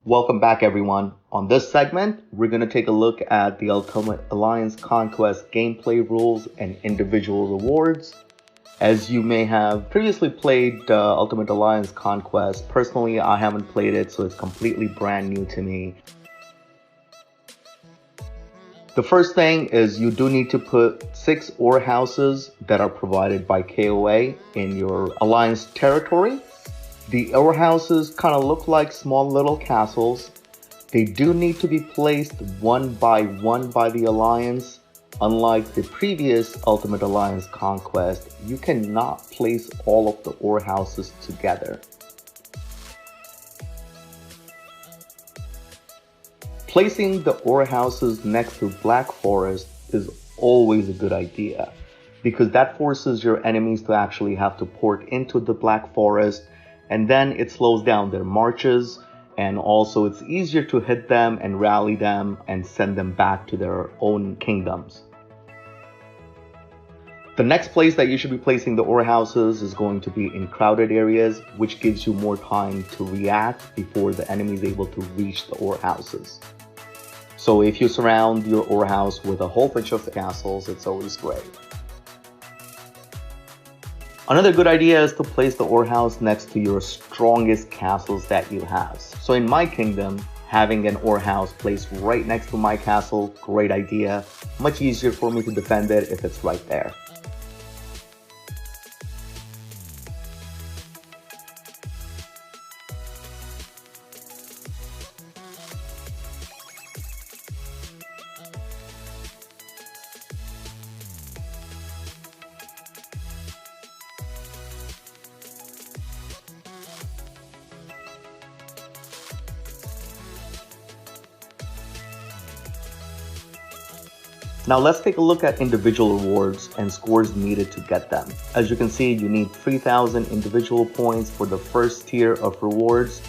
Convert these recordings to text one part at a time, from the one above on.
Welcome back, everyone. On this segment, we're going to take a look at the Ultimate Alliance Conquest gameplay rules and individual rewards. As you may have previously played Ultimate Alliance Conquest, personally I haven't played it, so it's completely brand new to me. The first thing is you do need to put 6 Orehouses that are provided by KOA in your Alliance territory. The Orehouses kind of look like small little castles. They do need to be placed one by the Alliance. Unlike the previous Ultimate Alliance Conquest, you cannot place all of the Orehouses together. Placing the Orehouses next to Black Forest is always a good idea, because that forces your enemies to actually have to port into the Black Forest, and then it slows down their marches, and also it's easier to hit them and rally them and send them back to their own kingdoms. The next place that you should be placing the Orehouses is going to be in crowded areas, which gives you more time to react before the enemy is able to reach the Orehouses. So if you surround your Orehouse with a whole bunch of castles, it's always great. Another good idea is to place the Orehouse next to your strongest castles that you have. So in my kingdom, having an Orehouse placed right next to my castle, great idea. Much easier for me to defend it if it's right there. Now let's take a look at individual rewards and scores needed to get them. As you can see, you need 3,000 individual points for the first tier of rewards,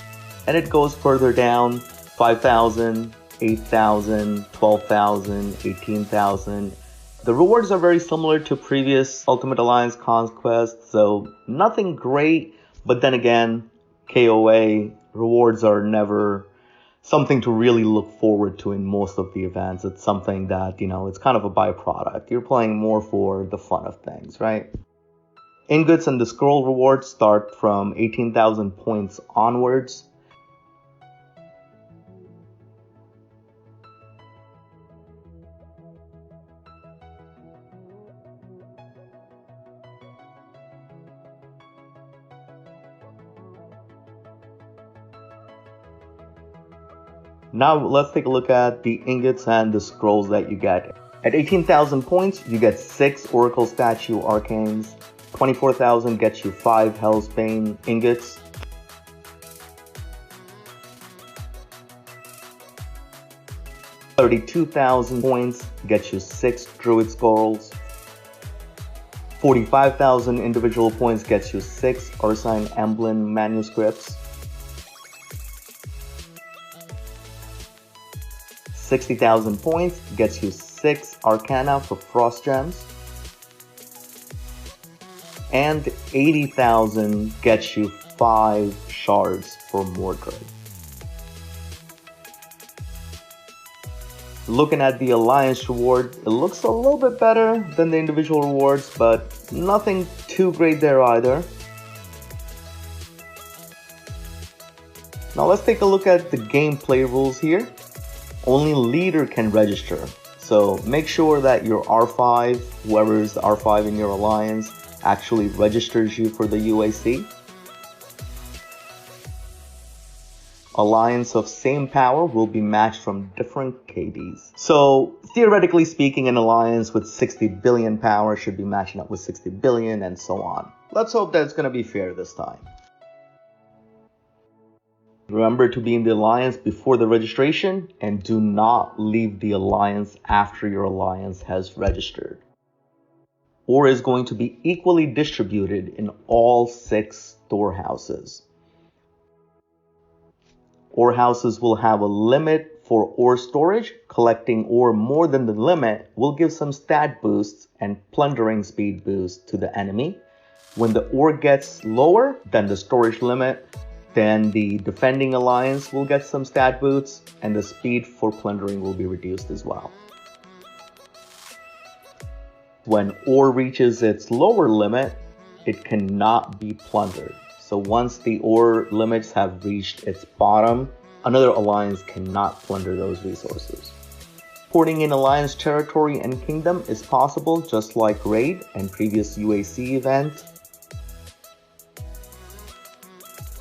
and it goes further down: 5,000, 8,000, 12,000, 18,000. The rewards are very similar to previous Ultimate Alliance Conquest, so nothing great, but then again, KOA rewards are never something to really look forward to in most of the events. It's something that, it's kind of a byproduct. You're playing more for the fun of things, right? Ingots and the scroll rewards start from 18,000 points onwards. Now let's take a look at the ingots and the scrolls that you get. At 18,000 points, you get 6 Oracle Statue Arcanes. 24,000 gets you 5 Hellsbane ingots. $32,000 points gets you 6 Druid Scrolls. 45,000 individual points gets you 6 Ursine Emblem Manuscripts. 60,000 points gets you 6 Arcana for Frost Gems. And 80,000 gets you 5 Shards for Mordred. Looking at the Alliance reward, it looks a little bit better than the individual rewards, but nothing too great there either. Now let's take a look at the gameplay rules here. Only leader can register, so make sure that your R5, whoever is the R5 in your alliance, actually registers you for the UAC. Alliance of same power will be matched from different KDs. So theoretically speaking, an alliance with 60 billion power should be matching up with 60 billion and so on. Let's hope that it's going to be fair this time. Remember to be in the alliance before the registration, and do not leave the alliance after your alliance has registered. Ore is going to be equally distributed in all 6 storehouses. Orehouses will have a limit for ore storage. Collecting ore more than the limit will give some stat boosts and plundering speed boosts to the enemy. When the ore gets lower than the storage limit, Then the defending alliance will get some stat boosts, and the speed for plundering will be reduced as well. When ore reaches its lower limit, it cannot be plundered. So once the ore limits have reached its bottom, another alliance cannot plunder those resources. Porting in alliance territory and kingdom is possible, just like raid and previous UAC event.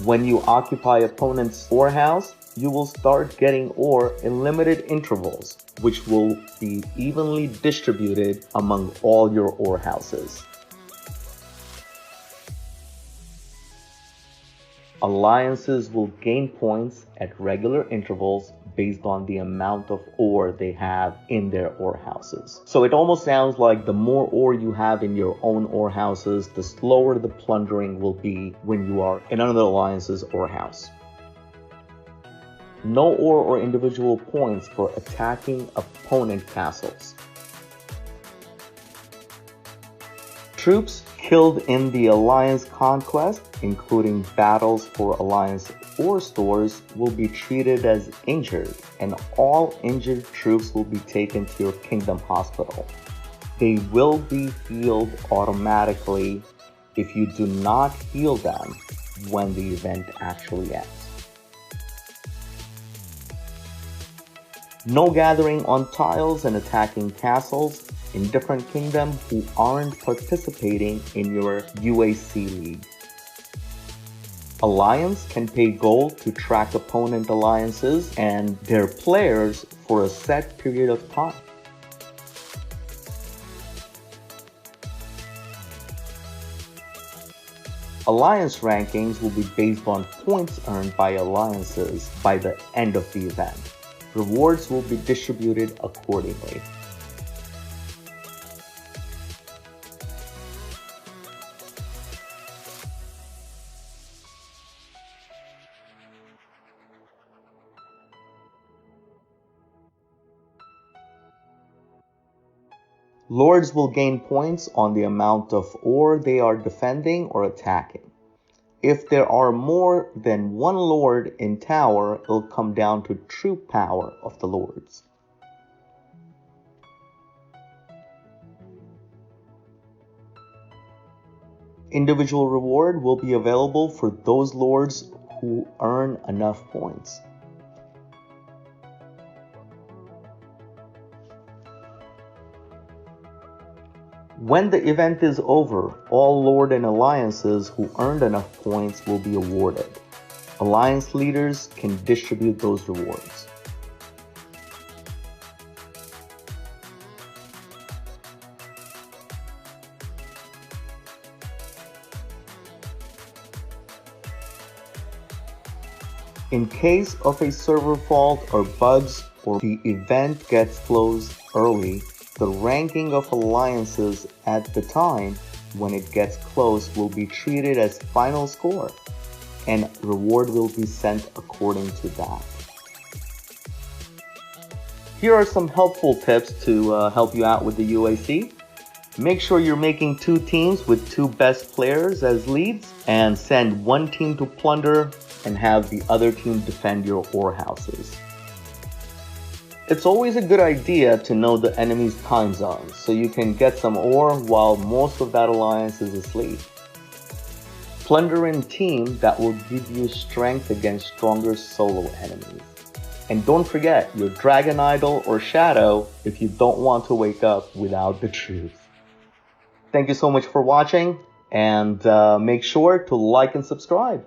When you occupy opponent's Orehouse, you will start getting ore in limited intervals, which will be evenly distributed among all your Orehouses. Alliances will gain points at regular intervals based on the amount of ore they have in their Orehouses. So it almost sounds like the more ore you have in your own Orehouses, the slower the plundering will be when you are in another alliance's Orehouse. No ore or individual points for attacking opponent castles. Troops killed in the Alliance conquest, including battles for Alliance ore stores, will be treated as injured, and all injured troops will be taken to your Kingdom Hospital. They will be healed automatically if you do not heal them when the event actually ends. No gathering on tiles and attacking castles in different kingdoms who aren't participating in your UAC league. Alliance can pay gold to track opponent alliances and their players for a set period of time. Alliance rankings will be based on points earned by alliances by the end of the event. Rewards will be distributed accordingly. Lords will gain points on the amount of ore they are defending or attacking. If there are more than one lord in tower, it'll come down to troop power of the lords. Individual reward will be available for those lords who earn enough points. When the event is over, all Lord and Alliances who earned enough points will be awarded. Alliance leaders can distribute those rewards. In case of a server fault or bugs, or the event gets closed early, the ranking of alliances at the time when it gets closed will be treated as final score, and reward will be sent according to that. Here are some helpful tips to help you out with the UAC. Make sure you're making 2 teams with 2 best players as leads, and send one team to plunder and have the other team defend your Orehouses. It's always a good idea to know the enemy's time zone, so you can get some ore while most of that alliance is asleep. Plunder in team that will give you strength against stronger solo enemies. And don't forget your Dragon Idol or Shadow if you don't want to wake up without the truth. Thank you so much for watching, and make sure to like and subscribe.